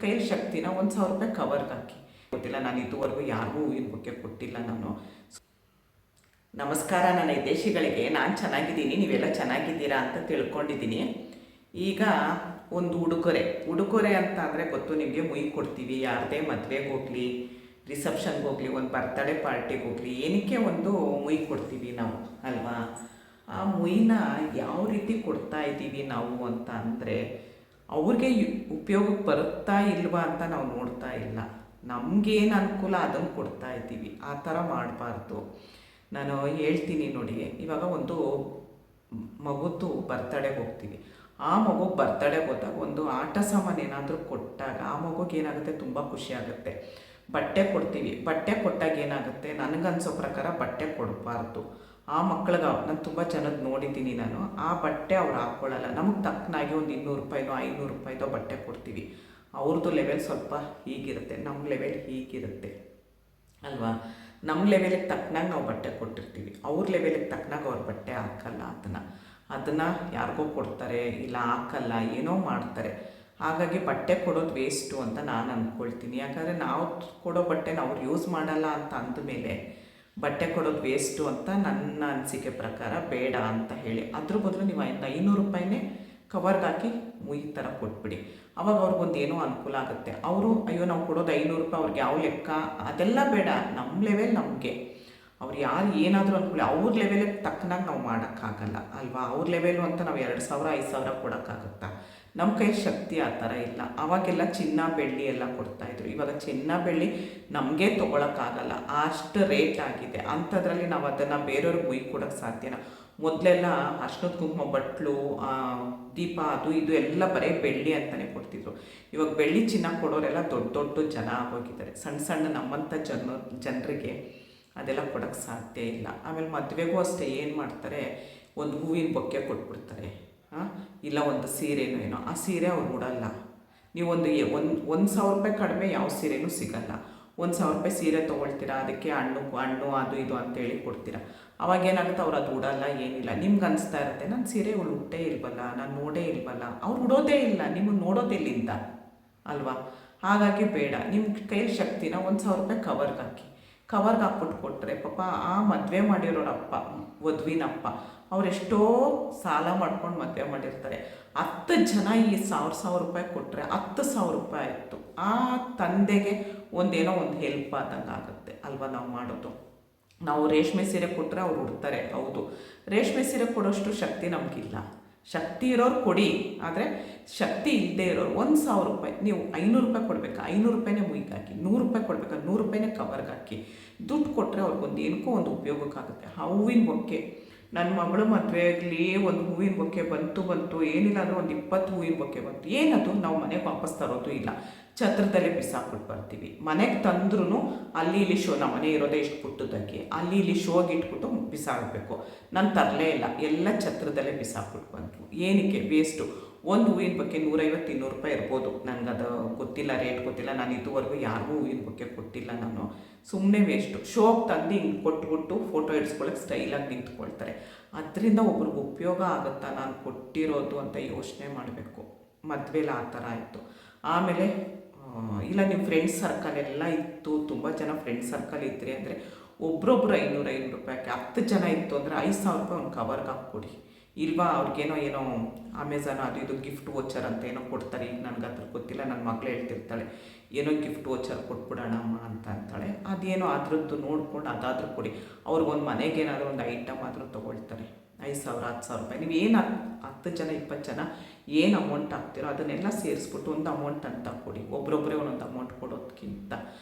ಕೈಯಲ್ಲಿ ಶಕ್ತಿನ 1,000 ರೂಪಾಯಿ ಕವರ್ಗೆ ಹಾಕಿ. ಗೊತ್ತಿಲ್ಲ, ನಾನು ಇದುವರೆಗೂ ಯಾರಿಗೂ ಹೂವಿನ ಬೊಕ್ಕೆ ಕೊಟ್ಟಿಲ್ಲ ನಾನು. ನಮಸ್ಕಾರ ನನ್ನ ದೇಶಿಗಳಿಗೆ. ನಾನು ಚೆನ್ನಾಗಿದ್ದೀನಿ, ನೀವೆಲ್ಲ ಚೆನ್ನಾಗಿದ್ದೀರಾ ಅಂತ ತಿಳ್ಕೊಂಡಿದ್ದೀನಿ. ಈಗ ಒಂದು ಉಡುಗೊರೆ ಅಂತ ಅಂದರೆ ಗೊತ್ತು ನಿಮಗೆ, ಮುಯಿ ಕೊಡ್ತೀವಿ. ಯಾರದೇ ಮದುವೆಗೆ ಹೋಗಲಿ, ರಿಸೆಪ್ಷನ್ಗೆ ಹೋಗಲಿ, ಒಂದು ಬರ್ತ್ಡೇ ಪಾರ್ಟಿಗೆ ಹೋಗಲಿ, ಏನಕ್ಕೆ ಒಂದು ಮುಯಿ ಕೊಡ್ತೀವಿ ನಾವು ಅಲ್ವಾ. ಆ ಮುಯಿನ ಯಾವ ರೀತಿ ಕೊಡ್ತಾ ಇದ್ದೀವಿ ನಾವು ಅಂತ ಅಂದರೆ, ಅವ್ರಿಗೆ ಉಪಯೋಗಕ್ಕೆ ಬರುತ್ತಾ ಇಲ್ವಾ ಅಂತ ನಾವು ನೋಡ್ತಾ ಇಲ್ಲ. ನಮಗೇನು ಅನುಕೂಲ ಅದನ್ನು ಕೊಡ್ತಾ ಇದ್ದೀವಿ. ಆ ಥರ ಮಾಡಬಾರ್ದು. ನಾನು ಹೇಳ್ತೀನಿ ನೋಡಿ, ಇವಾಗ ಒಂದು ಮಗುದು ಬರ್ತಡೇಗೆ ಹೋಗ್ತೀವಿ. ಆ ಮಗುಗೆ ಬರ್ತಡೇಗೆ ಹೋದಾಗ ಒಂದು ಆಟ ಸಾಮಾನು ಏನಾದರೂ ಕೊಟ್ಟಾಗ ಆ ಮಗುಗೆ ಏನಾಗುತ್ತೆ, ತುಂಬ ಖುಷಿ ಆಗುತ್ತೆ. ಬಟ್ಟೆ ಕೊಡ್ತೀವಿ, ಬಟ್ಟೆ ಕೊಟ್ಟಾಗ ಏನಾಗುತ್ತೆ, ನನಗನ್ಸೋ ಪ್ರಕಾರ ಬಟ್ಟೆ ಕೊಡಬಾರ್ದು. ಆ ಮಕ್ಳಿಗೆ ನಾನು ತುಂಬ ಜನದ್ದು ನೋಡಿದ್ದೀನಿ ನಾನು. ಆ ಬಟ್ಟೆ ಅವ್ರು ಹಾಕ್ಕೊಳ್ಳಲ್ಲ. ನಮಗೆ ತಕ್ಕನಾಗಿ ಒಂದು 200 ರೂಪಾಯಿನೋ 500 ರೂಪಾಯಿದೋ ಬಟ್ಟೆ ಕೊಡ್ತೀವಿ. ಅವ್ರದ್ದು ಲೆವೆಲ್ ಸ್ವಲ್ಪ ಹೀಗಿರುತ್ತೆ, ನಮ್ಮ ಲೆವೆಲ್ ಹೀಗಿರುತ್ತೆ ಅಲ್ವಾ. ನಮ್ಮ ಲೆವೆಲಿಗೆ ತಕ್ಕನಾಗಿ ನಾವು ಬಟ್ಟೆ ಕೊಟ್ಟಿರ್ತೀವಿ, ಅವ್ರ ಲೆವೆಲಿಗೆ ತಕ್ಕನಾಗಿ ಅವ್ರ ಬಟ್ಟೆ ಹಾಕಲ್ಲ. ಅದನ್ನು ಯಾರಿಗೋ ಕೊಡ್ತಾರೆ, ಇಲ್ಲ ಹಾಕಲ್ಲ, ಏನೋ ಮಾಡ್ತಾರೆ. ಹಾಗಾಗಿ ಬಟ್ಟೆ ಕೊಡೋದು ವೇಸ್ಟು ಅಂತ ನಾನು ಅಂದ್ಕೊಳ್ತೀನಿ. ಯಾಕಂದರೆ ನಾವು ಕೊಡೋ ಬಟ್ಟೆನ ಅವ್ರು ಯೂಸ್ ಮಾಡಲ್ಲ ಅಂತ ಅಂದಮೇಲೆ ಬಟ್ಟೆ ಕೊಡೋದು ವೇಸ್ಟು ಅಂತ ನನ್ನ ಅನಿಸಿಕೆ ಪ್ರಕಾರ ಬೇಡ ಅಂತ ಹೇಳಿ, ಅದ್ರ ಬದಲು ನೀವು 500 ರೂಪಾಯಿನೇ ಕವರ್ಗೆ ಹಾಕಿ ಮುಯಿ ಥರ ಕೊಟ್ಬಿಡಿ. ಅವಾಗ ಅವ್ರಿಗೊಂದು ಏನೋ ಅನುಕೂಲ ಆಗುತ್ತೆ. ಅವರು ಅಯ್ಯೋ ನಾವು ಕೊಡೋದು 500 ರೂಪಾಯಿ, ಅವ್ರಿಗೆ ಯಾವ ಲೆಕ್ಕ ಅದೆಲ್ಲ ಬೇಡ. ನಮ್ಮ ಲೆವೆಲ್ ನಮಗೆ, ಅವ್ರು ಯಾರು ಏನಾದರೂ ಅಂದ್ಕೊಳ್ಳಿ, ಅವ್ರ ಲೆವೆಲಿಗೆ ತಕ್ಕನಾಗಿ ನಾವು ಮಾಡೋಕ್ಕಾಗಲ್ಲ ಅಲ್ವಾ. ಅವ್ರ ಲೆವೆಲು ಅಂತ ನಾವು 2,000 5,000 ಕೊಡೋಕ್ಕಾಗುತ್ತಾ? ನಮ್ಮ ಕೈ ಶಕ್ತಿ ಆ ಥರ ಇಲ್ಲ. ಅವಾಗೆಲ್ಲ ಚಿನ್ನ ಬೆಳ್ಳಿ ಎಲ್ಲ ಕೊಡ್ತಾಯಿದ್ರು. ಇವಾಗ ಚಿನ್ನ ಬೆಳ್ಳಿ ನಮಗೆ ತೊಗೊಳಕ್ಕಾಗಲ್ಲ, ಅಷ್ಟು ರೇಟ್ ಆಗಿದೆ. ಅಂಥದ್ರಲ್ಲಿ ನಾವು ಅದನ್ನು ಬೇರೆಯವ್ರಿಗೆ ಮುಯಿ ಕೊಡೋಕ್ಕೆ ಸಾಧ್ಯನ? ಮೊದಲೆಲ್ಲ ಅರ್ಶಿನದ ಕುಂಕುಮ, ಬಟ್ಲು, ದೀಪ, ಅದು ಇದು ಎಲ್ಲ ಬರೀ ಬೆಳ್ಳಿ ಅಂತಲೇ ಕೊಡ್ತಿದ್ರು. ಇವಾಗ ಬೆಳ್ಳಿ ಚಿನ್ನ ಕೊಡೋರೆಲ್ಲ ದೊಡ್ಡ ದೊಡ್ಡ ಜನ ಆಗೋಗಿದ್ದಾರೆ. ಸಣ್ಣ ಸಣ್ಣ ನಮ್ಮಂಥ ಜನರಿಗೆ ಅದೆಲ್ಲ ಕೊಡೋಕ್ಕೆ ಸಾಧ್ಯ ಇಲ್ಲ. ಆಮೇಲೆ ಮದುವೆಗೂ ಅಷ್ಟೇ ಏನು ಮಾಡ್ತಾರೆ, ಒಂದು ಹೂವಿನ ಬೊಕ್ಕೆ ಕೊಟ್ಬಿಡ್ತಾರೆ, ಇಲ್ಲ ಒಂದು ಸೀರೆನೋ ಏನೋ. ಆ ಸೀರೆ ಅವ್ರು ಉಡಲ್ಲ. ನೀವು ಒಂದು 1,000 ರೂಪಾಯಿ ಕಡಿಮೆ ಯಾವ ಸೀರೆನೂ ಸಿಗಲ್ಲ. 1,000 ರೂಪಾಯಿ ಸೀರೆ ತೊಗೊಳ್ತೀರಾ, ಅದಕ್ಕೆ ಹಣ್ಣು ಅದು ಇದು ಅಂತೇಳಿ ಕೊಡ್ತೀರಾ. ಅವಾಗೇನಾಗುತ್ತೆ, ಅವ್ರು ಅದು ಉಡಲ್ಲ, ಏನಿಲ್ಲ. ನಿಮ್ಗೆ ಅನಿಸ್ತಾ ಇರುತ್ತೆ, ನಾನು ಸೀರೆ ಇವಳು ಉಟ್ಟೇ ಇಲ್ವಲ್ಲ, ನಾನು ನೋಡೇ ಇಲ್ವಲ್ಲ. ಅವ್ರು ಉಡೋದೇ ಇಲ್ಲ, ನಿಮಗೆ ನೋಡೋದೆಲ್ಲಿಂದ ಅಲ್ವಾ. ಹಾಗಾಗಿ ಬೇಡ. ನಿಮ್ಮ ಕೈಯಲ್ಲಿ ಶಕ್ತಿನ 1,000 ರೂಪಾಯಿ ಕವರ್ಗೆ ಹಾಕ್ಬಿಟ್ಟು ಕೊಟ್ಟರೆ, ಪಾಪ ಆ ಮದುವೆ ಮಾಡಿರೋರಪ್ಪ, ವಧುವಿನಪ್ಪ, ಅವರೆಷ್ಟೋ ಸಾಲ ಮಾಡ್ಕೊಂಡು ಮದುವೆ ಮಾಡಿರ್ತಾರೆ. 10 ಜನ ಈ 1,000 ರೂಪಾಯಿ ಕೊಟ್ಟರೆ 10,000 ರೂಪಾಯಿ ಆಯಿತು. ಆ ತಂದೆಗೆ ಒಂದೇನೋ ಒಂದು ಹೆಲ್ಪ್ ಆದಂಗೆ ಆಗುತ್ತೆ ಅಲ್ವಾ ನಾವು ಮಾಡೋದು. ನಾವು ರೇಷ್ಮೆ ಸೀರೆ ಕೊಟ್ಟರೆ ಅವ್ರು ಉಡ್ತಾರೆ, ಹೌದು. ರೇಷ್ಮೆ ಸೀರೆ ಕೊಡೋಷ್ಟು ಶಕ್ತಿ ನಮಗಿಲ್ಲ. ಶಕ್ತಿ ಇರೋರು ಕೊಡಿ, ಆದರೆ ಶಕ್ತಿ ಇಲ್ಲದೆ ಇರೋರು 1,000 ರೂಪಾಯಿ, ನೀವು 500 ರೂಪಾಯಿ ಕೊಡಬೇಕಾ, 500 ರೂಪಾಯಿನೇ ಮುಯಿಗೆ ಹಾಕಿ. 100 ರೂಪಾಯಿ ಕೊಡಬೇಕಾ, 100 ರೂಪಾಯಿನೇ ಕವರ್ಗೆ ಹಾಕಿ. ದುಡ್ಡು ಕೊಟ್ಟರೆ ಅವ್ರಿಗೊಂದು ಏನಕ್ಕೋ ಒಂದು ಉಪಯೋಗಕ್ಕಾಗುತ್ತೆ. ಹೂವಿನ ಬೊಕ್ಕೆ, ನನ್ನ ಮಗಳು ಮದುವೆಯಲ್ಲಿ ಒಂದು ಹೂವಿನ ಬೊಕ್ಕೆ ಬಂತು, ಏನಿಲ್ಲ ಅಂದರೆ ಒಂದು 20 ಹೂವಿನ ಬೊಕ್ಕೆ ಬಂತು. ಏನದು, ನಾವು ಮನೆಗೆ ವಾಪಸ್ ತರೋದು ಇಲ್ಲ, ಛತ್ರದಲ್ಲೇ ಬಿಸಾಕ್ಬಿಟ್ಟು ಬರ್ತೀವಿ. ಮನೆಗೆ ತಂದ್ರೂ ಅಲ್ಲಿ ಇಲ್ಲಿ ನಮ್ಮ ಮನೆ ಇರೋದೇ ಇಷ್ಟು ಪುಟ್ಟದಾಗಿ, ಅಲ್ಲಿ ಇಲ್ಲಿ ಶೋಗೆ ಇಟ್ಬಿಟ್ಟು ಬಿಸಾಕಬೇಕು. ನಾನು ತರಲೇ ಇಲ್ಲ, ಎಲ್ಲ ಛತ್ರದಲ್ಲೇ ಬಿಸಾಕ್ಬಿಟ್ಟು ಬಂತು. ಏನಕ್ಕೆ ವೇಸ್ಟು. ಒಂದು ಹೂವಿನ ಬೊಕ್ಕೆ 150-200 ರೂಪಾಯಿ ಇರ್ಬೋದು, ನನಗದು ಗೊತ್ತಿಲ್ಲ, ರೇಟ್ ಗೊತ್ತಿಲ್ಲ. ನಾನು ಇದುವರೆಗೂ ಯಾರಿಗೂ ಹೂವಿನ ಬೊಕ್ಕೆ ಕೊಟ್ಟಿಲ್ಲ ನಾನು. ಸುಮ್ಮನೆ ವೇಸ್ಟು. ಶೋಗೆ ತಂದು ಹಿಂಗೆ ಕೊಟ್ಬಿಟ್ಟು ಫೋಟೋ ಇಡ್ಸ್ಕೊಳ್ಳೋಕೆ ಸ್ಟೈಲಾಗಿ ನಿಂತ್ಕೊಳ್ತಾರೆ. ಅದರಿಂದ ಒಬ್ರಿಗೆ ಉಪಯೋಗ ಆಗುತ್ತಾ ನಾನು ಕೊಟ್ಟಿರೋದು ಅಂತ ಯೋಚನೆ ಮಾಡಬೇಕು. ಮದುವೆಲಿ ಆ ಥರ ಆಯಿತು. ಆಮೇಲೆ ಇಲ್ಲ ನೀವು ಫ್ರೆಂಡ್ಸ್ ಸರ್ಕಲ್ ಎಲ್ಲ ಇತ್ತು, ತುಂಬ ಜನ ಫ್ರೆಂಡ್ಸ್ ಸರ್ಕಲ್ ಇದ್ರಿ ಅಂದರೆ ಒಬ್ರೊಬ್ರು 500 ರೂಪಾಯಿಗೆ 10 ಜನ ಇತ್ತು ಅಂದರೆ 5,000 ರೂಪಾಯಿ ಒಂದು ಕವರ್ಗೆ ಹಾಕ್ಕೊಡಿ. ಇಲ್ವಾ, ಅವ್ರಿಗೇನೋ ಅಮೆಝಾನ್ ಅದು ಇದು ಗಿಫ್ಟ್ ವೋಚರ್ ಅಂತ ಏನೋ ಕೊಡ್ತಾರೆ. ಈಗ ನನಗೆ ಅದ್ರ ಗೊತ್ತಿಲ್ಲ, ನನ್ನ ಮಗಳು ಹೇಳ್ತಿರ್ತಾಳೆ ಏನೋ ಗಿಫ್ಟ್ ವೋಚರ್ ಕೊಟ್ಬಿಡೋಣಮ್ಮ ಅಂತ ಅಂತಾಳೆ. ಅದೇನೋ ಅದ್ರದ್ದು ನೋಡ್ಕೊಂಡು ಅದಾದರೂ ಕೊಡಿ. ಅವ್ರಿಗೊಂದು ಮನೆಗೇನಾದರೂ ಒಂದು ಐಟಮ್ ಆದರೂ ತೊಗೊಳ್ತಾರೆ. 5,000 10,000 ರೂಪಾಯಿ. ನೀವು ಏನು 10 ಜನ 20 ಜನ ಏನು ಅಮೌಂಟ್ ಹಾಕ್ತಿರೋ ಅದನ್ನೆಲ್ಲ ಸೇರಿಸ್ಬಿಟ್ಟು ಒಂದು ಅಮೌಂಟ್ ಅಂತ ಕೊಡಿ. ಒಬ್ರೊಬ್ಬರೇ ಒಂದೊಂದು ಅಮೌಂಟ್ ಕೊಡೋದಕ್ಕಿಂತ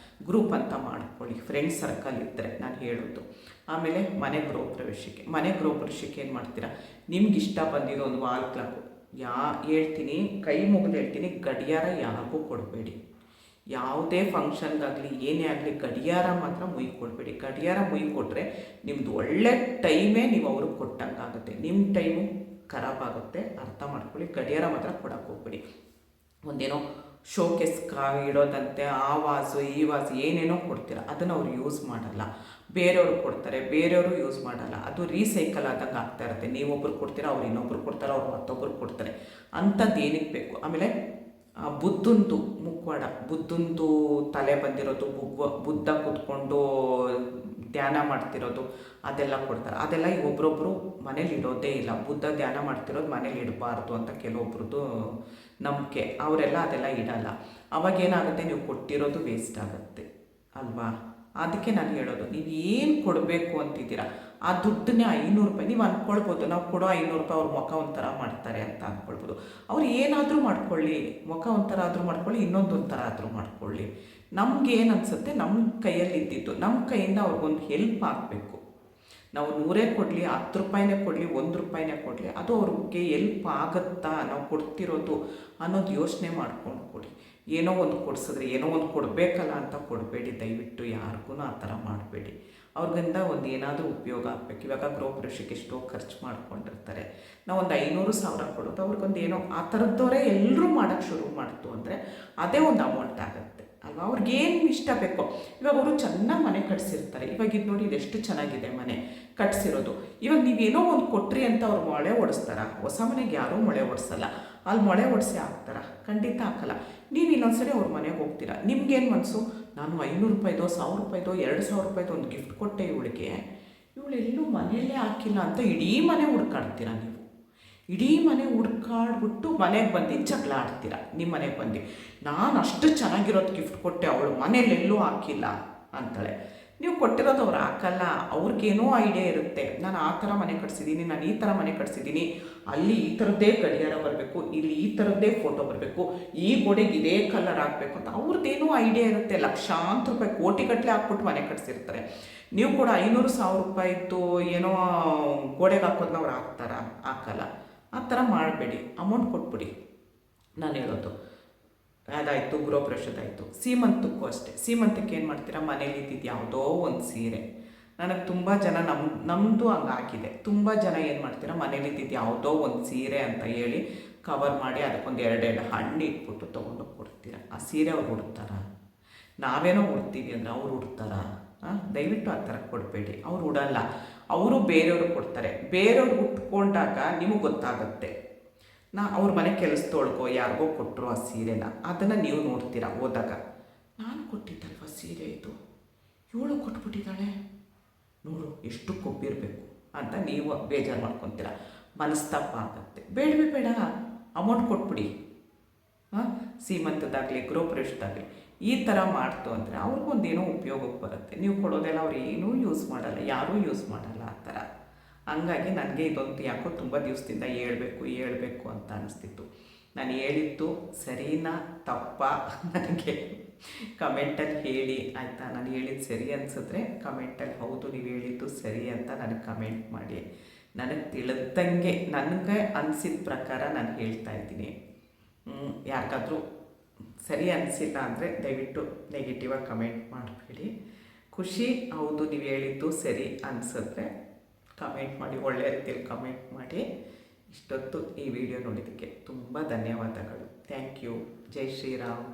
ಗ್ರೂಪ್ ಅಂತ ಮಾಡ್ಕೊಳ್ಳಿ, ಫ್ರೆಂಡ್ಸ್ ಸರ್ಕಲ್ ಇದ್ದರೆ ನಾನು ಹೇಳೋದು. ಆಮೇಲೆ ಮನೆ ಗೃಹ ಪ್ರವೇಶಕ್ಕೆ ಏನು ಮಾಡ್ತೀರಾ, ನಿಮ್ಗೆ ಇಷ್ಟ ಬಂದಿರೋ ಒಂದು ವಾಲ್ ಕ್ಲಾಕು, ಹೇಳ್ತೀನಿ, ಕೈ ಮುಗಿದು ಹೇಳ್ತೀನಿ, ಗಡಿಯಾರ ಯಾರಿಗೂ ಕೊಡಬೇಡಿ. ಯಾವುದೇ ಫಂಕ್ಷನ್ಗಾಗಲಿ ಏನೇ ಆಗಲಿ ಗಡಿಯಾರ ಮಾತ್ರ ಮುಯಿ ಕೊಡಬೇಡಿ. ಗಡಿಯಾರ ಮುಯಿ ಕೊಟ್ಟರೆ ನಿಮ್ಮದು ಒಳ್ಳೆ ಟೈಮೇ ನೀವು ಅವ್ರಿಗೆ ಕೊಟ್ಟಂಗಾಗುತ್ತೆ, ನಿಮ್ಮ ಟೈಮು ಖರಾಬ್ ಆಗುತ್ತೆ. ಅರ್ಥ ಮಾಡ್ಕೊಳ್ಳಿ. ಗಡಿಯಾರ ಮಾತ್ರ ಕೊಡೋಕ್ಕೆ ಹೋಗ್ಬೇಡಿ. ಒಂದೇನೋ ಶೋಕೇಸ್ ಇಡೋದಂತೆ ಆ ವಾಸು ಈ ವಾಸು ಏನೇನೋ ಕೊಡ್ತೀರ, ಅದನ್ನು ಅವ್ರು ಯೂಸ್ ಮಾಡಲ್ಲ, ಬೇರೆಯವರು ಕೊಡ್ತಾರೆ, ಬೇರೆಯವರು ಯೂಸ್ ಮಾಡಲ್ಲ. ಅದು ರೀಸೈಕಲ್ ಆದಂಗೆ ಆಗ್ತಾ ಇರುತ್ತೆ. ನೀವೊಬ್ರು ಕೊಡ್ತೀರಾ, ಅವ್ರು ಇನ್ನೊಬ್ರು ಕೊಡ್ತಾರೆ, ಅವ್ರು ಮತ್ತೊಬ್ರು ಕೊಡ್ತಾರೆ. ಅಂಥದ್ದು ಏನಕ್ಕೆ ಬೇಕು. ಆಮೇಲೆ ಬುದ್ಧಂದು ಮುಖವಾಡ, ಬುದ್ಧಂದು ತಲೆ ಬಂದಿರೋದು, ಬುದ್ಧ ಕೂತ್ಕೊಂಡು ಧ್ಯಾನ ಮಾಡ್ತಿರೋದು ಅದೆಲ್ಲ ಕೊಡ್ತಾರೆ. ಅದೆಲ್ಲ ಈಗ ಒಬ್ರೊಬ್ರು ಮನೇಲಿ ಇಡೋದೇ ಇಲ್ಲ. ಬುದ್ಧ ಧ್ಯಾನ ಮಾಡ್ತಿರೋದು ಮನೇಲಿ ಇಡಬಾರ್ದು ಅಂತ ಕೆಲವೊಬ್ರದ್ದು ನಂಬಿಕೆ. ಅವರೆಲ್ಲ ಅದೆಲ್ಲ ಇಡಲ್ಲ. ಅವಾಗೇನಾಗುತ್ತೆ, ನೀವು ಕೊಟ್ಟಿರೋದು ವೇಸ್ಟ್ ಆಗುತ್ತೆ ಅಲ್ವಾ? ಅದಕ್ಕೆ ನಾನು ಹೇಳೋದು, ನೀವು ಏನು ಕೊಡಬೇಕು ಅಂತಿದ್ದೀರಾ ಆ ದುಡ್ಡನ್ನೇ 500 ರೂಪಾಯಿ ನೀವು ಅಂದ್ಕೊಳ್ಬೋದು, ನಾವು ಕೊಡೋ 500 ರೂಪಾಯಿ ಅವ್ರ ಮುಖ ಒಂಥರ ಮಾಡ್ತಾರೆ ಅಂತ ಅಂದ್ಕೊಳ್ಬೋದು. ಅವ್ರು ಏನಾದರೂ ಮಾಡ್ಕೊಳ್ಳಿ, ಮುಖ ಒಂಥರ ಆದರೂ ಮಾಡ್ಕೊಳ್ಳಿ, ಇನ್ನೊಂದೊಂಥರ ಆದರೂ ಮಾಡ್ಕೊಳ್ಳಿ. ನಮ್ಗೆ ಏನು ಅನಿಸುತ್ತೆ, ನಮ್ಮ ಕೈಯಲ್ಲಿ ಇದ್ದಿದ್ದು ನಮ್ಮ ಕೈಯಿಂದ ಅವ್ರಿಗೊಂದು ಹೆಲ್ಪ್ ಆಗಬೇಕು. ನಾವು 100 ಕೊಡಲಿ, 10 ರೂಪಾಯಿನೇ ಕೊಡಲಿ, 1 ರೂಪಾಯಿನೇ ಕೊಡಲಿ, ಅದು ಅವ್ರಿಗೆ ಹೆಲ್ಪ್ ಆಗುತ್ತಾ ನಾವು ಕೊಡ್ತಿರೋದು ಅನ್ನೋದು ಯೋಚನೆ ಮಾಡ್ಕೊಂಡು ಕೊಡಿ. ಏನೋ ಒಂದು ಕೊಡಿಸಿದ್ರೆ ಏನೋ ಒಂದು ಕೊಡಬೇಕಲ್ಲ ಅಂತ ಕೊಡಬೇಡಿ. ದಯವಿಟ್ಟು ಯಾರಿಗೂ ಆ ಥರ ಮಾಡಬೇಡಿ. ಅವ್ರಿಗಿಂದ ಒಂದು ಏನಾದರೂ ಉಪಯೋಗ ಆಗಬೇಕು. ಇವಾಗ ಗೃಹಪ್ರವೇಶಕ್ಕೆ ಎಷ್ಟೋ ಖರ್ಚು ಮಾಡ್ಕೊಂಡಿರ್ತಾರೆ. ನಾವು ಒಂದು 500,000 ಕೊಡೋದು ಅವ್ರಿಗೊಂದು ಏನೋ ಆ ಥರದ್ದವರೇ ಎಲ್ಲರೂ ಮಾಡೋಕ್ಕೆ ಶುರು ಮಾಡ್ತು ಅಂದರೆ ಅದೇ ಒಂದು ಅಮೌಂಟ್ ಆಗುತ್ತೆ ಅಲ್ವಾ? ಅವ್ರಿಗೇನು ಇಷ್ಟ ಬೇಕೋ. ಇವಾಗ ಅವರು ಚೆನ್ನಾಗಿ ಮನೆ ಕಟ್ಸಿರ್ತಾರೆ. ಇವಾಗ ಇದು ನೋಡಿ, ಇದೆಷ್ಟು ಚೆನ್ನಾಗಿದೆ ಮನೆ ಕಟ್ಸಿರೋದು. ಇವಾಗ ನೀವೇನೋ ಒಂದು ಕೊಟ್ರಿ ಅಂತ ಅವ್ರು ಮೊಳೆ ಓಡಿಸ್ತಾರ? ಹೊಸ ಮನೆಗೆ ಯಾರೂ ಮೊಳೆ ಓಡಿಸಲ್ಲ. ಅಲ್ಲಿ ಮೊಳೆ ಓಡಿಸಿ ಹಾಕ್ತಾರ? ಖಂಡಿತ ಹಾಕಲ್ಲ. ನೀವು ಇನ್ನೊಂದ್ಸರಿ ಅವ್ರ ಮನೆಗೆ ಹೋಗ್ತೀರಾ, ನಿಮ್ಗೇನು ಮನಸ್ಸು, ನಾನು 500 ರೂಪಾಯಿದೋ 1000 ರೂಪಾಯಿದೋ 2000 ರೂಪಾಯಿದೋ ಒಂದು ಗಿಫ್ಟ್ ಕೊಟ್ಟೆ ಇವಳಿಗೆ, ಇವಳೆಲ್ಲೂ ಮನೆಯಲ್ಲೇ ಹಾಕಿಲ್ಲ ಅಂತ ಇಡೀ ಮನೆ ಹುಡ್ಕಾಡ್ತೀರಾ ನೀವು. ಇಡೀ ಮನೆ ಹುಡ್ಕಾಡ್ಬಿಟ್ಟು ಮನೆಗೆ ಬಂದು ಜಗಳ ಆಡ್ತೀರ. ನಿಮ್ಮ ಮನೆಗೆ ಬಂದು ನಾನು ಅಷ್ಟು ಚೆನ್ನಾಗಿರೋದು ಗಿಫ್ಟ್ ಕೊಟ್ಟೆ, ಅವಳು ಮನೇಲೆಲ್ಲೂ ಹಾಕಿಲ್ಲ ಅಂತಾಳೆ. ನೀವು ಕೊಟ್ಟಿರೋದು ಅವ್ರು ಹಾಕಲ್ಲ. ಅವ್ರಿಗೇನೋ ಐಡಿಯಾ ಇರುತ್ತೆ, ನಾನು ಆ ಥರ ಮನೆ ಕಟ್ಸಿದ್ದೀನಿ, ನಾನು ಈ ಥರ ಮನೆ ಕಟ್ಸಿದ್ದೀನಿ, ಅಲ್ಲಿ ಈ ಥರದ್ದೇ ಗಡಿಯಾರ ಬರಬೇಕು, ಇಲ್ಲಿ ಈ ಥರದ್ದೇ ಫೋಟೋ ಬರಬೇಕು, ಈ ಗೋಡೆಗೆ ಇದೇ ಕಲರ್ ಆಗಬೇಕು ಅಂತ ಅವ್ರದ್ದೇನೋ ಐಡಿಯಾ ಇರುತ್ತೆ. ಲಕ್ಷಾಂತರ ರೂಪಾಯಿ, ಕೋಟಿಗಟ್ಟಲೆ ಹಾಕ್ಬಿಟ್ಟು ಮನೆ ಕಟ್ಸಿರ್ತಾರೆ. ನೀವು ಕೂಡ 500,000 ರೂಪಾಯಿದ್ದು ಏನೋ ಗೋಡೆಗೆ ಹಾಕೋದನ್ನ ಅವ್ರು ಹಾಕಲ್ಲ. ಆ ಥರ ಮಾಡಬೇಡಿ. ಅಮೌಂಟ್ ಕೊಟ್ಬಿಡಿ. ನಾನು ಹೇಳೋದು ಅದಾಯಿತು, ಗೃಹಪ್ರವೇಶದಾಯಿತು. ಸೀಮಂತಕ್ಕೂ ಅಷ್ಟೇ. ಸೀಮಂತಕ್ಕೆ ಏನು ಮಾಡ್ತೀರಾ, ಮನೇಲಿ ಇದ್ದಿದ್ದು ಯಾವುದೋ ಒಂದು ಸೀರೆ. ನನಗೆ ತುಂಬ ಜನ ನಮ್ಮದು ಹಂಗಾಗಿದೆ. ತುಂಬ ಜನ ಏನು ಮಾಡ್ತೀರಾ, ಮನೇಲಿ ಇದ್ದಿದ್ದು ಯಾವುದೋ ಒಂದು ಸೀರೆ ಅಂತ ಹೇಳಿ ಕವರ್ ಮಾಡಿ ಅದಕ್ಕೊಂದು 2 ಹಣ್ಣು ಇಟ್ಬಿಟ್ಟು ತೊಗೊಂಡು ಕೊಡ್ತೀರಾ. ಆ ಸೀರೆ ಅವ್ರು ಉಡ್ತಾರ? ನಾವೇನೋ ಉಡ್ತೀವಿ ಅಂದರೆ ಅವ್ರು ಉಡ್ತಾರ? ದಯವಿಟ್ಟು ಆ ಥರ ಕೊಡಬೇಡಿ. ಅವ್ರು ಉಡಲ್ಲ. ಅವರು ಬೇರೆಯವ್ರಿಗೆ ಕೊಡ್ತಾರೆ. ಬೇರೆಯವ್ರಿಗೆ ಉಟ್ಕೊಂಡಾಗ ನಿಮಗೆ ಗೊತ್ತಾಗುತ್ತೆ. ಅವ್ರ ಮನೆ ಕೆಲಸದೊಳಗೋ ಯಾರಿಗೋ ಕೊಟ್ಟರು ಆ ಸೀರೆನ, ಅದನ್ನು ನೀವು ನೋಡ್ತೀರಾ ಹೋದಾಗ. ನಾನು ಕೊಟ್ಟಿದ್ದಲ್ವ ಸೀರೆ ಇದು, ಇವಳು ಕೊಟ್ಬಿಟ್ಟಿದ್ದಾಳೆ, ನೋಡು ಎಷ್ಟು ಕೊಬ್ಬಿರಬೇಕು ಅಂತ ನೀವು ಬೇಜಾರು ಮಾಡ್ಕೊತೀರ. ಮನಸ್ತಾಪ ಆಗುತ್ತೆ. ಬೇಡ, ಅಮೌಂಟ್ ಕೊಟ್ಬಿಡಿ. ಸೀಮಂತದಾಗಲಿ ಗೃಹಪ್ರವೇಶದಾಗಲಿ ಈ ಥರ ಮಾಡ್ತು ಅಂದರೆ ಅವ್ರಿಗೊಂದೇನೋ ಉಪಯೋಗಕ್ಕೆ ಬರುತ್ತೆ. ನೀವು ಕೊಡೋದೆಲ್ಲ ಅವ್ರು ಏನೂ ಯೂಸ್ ಮಾಡಲ್ಲ, ಯಾರೂ ಯೂಸ್ ಮಾಡಲ್ಲ ಆ ಥರ. ಹಂಗಾಗಿ ನನಗೆ ಇದೊಂದು ಯಾಕೋ ತುಂಬ ದಿವಸದಿಂದ ಹೇಳ್ಬೇಕು ಅಂತ ಅನಿಸ್ತಿತ್ತು. ನಾನು ಹೇಳಿದ್ದು ಸರಿನಾ ತಪ್ಪಾ ನನಗೆ ಕಮೆಂಟಲ್ಲಿ ಹೇಳಿ ಆಯಿತಾ? ನಾನು ಹೇಳಿದ್ದು ಸರಿ ಅನಿಸಿದ್ರೆ ಕಮೆಂಟಲ್ಲಿ ಹೌದು ನೀವು ಹೇಳಿದ್ದು ಸರಿ ಅಂತ ನನಗೆ ಕಮೆಂಟ್ ಮಾಡಿ. ನನಗೆ ತಿಳಿದಂಗೆ ನನಗೆ ಅನಿಸಿದ ಪ್ರಕಾರ ನಾನು ಹೇಳ್ತಾ ಇದ್ದೀನಿ. ಯಾರಿಗಾದರೂ ಸರಿ ಅನಿಸಿಲ್ಲ ಅಂದರೆ ದಯವಿಟ್ಟು ನೆಗೆಟಿವಾಗಿ ಕಮೆಂಟ್ ಮಾಡಬೇಡಿ. ಖುಷಿ, ಹೌದು ನೀವು ಹೇಳಿದ್ದು ಸರಿ ಅನಿಸಿದ್ರೆ ಕಮೆಂಟ್ ಮಾಡಿ, ಒಳ್ಳೆಯ ರೀತಿಯಲ್ಲಿ ಕಮೆಂಟ್ ಮಾಡಿ. ಇಷ್ಟೊತ್ತು ಈ ವಿಡಿಯೋ ನೋಡಿದ್ದಕ್ಕೆ ತುಂಬ ಧನ್ಯವಾದಗಳು. Thank you. ಜೈ ಶ್ರೀರಾಮ್.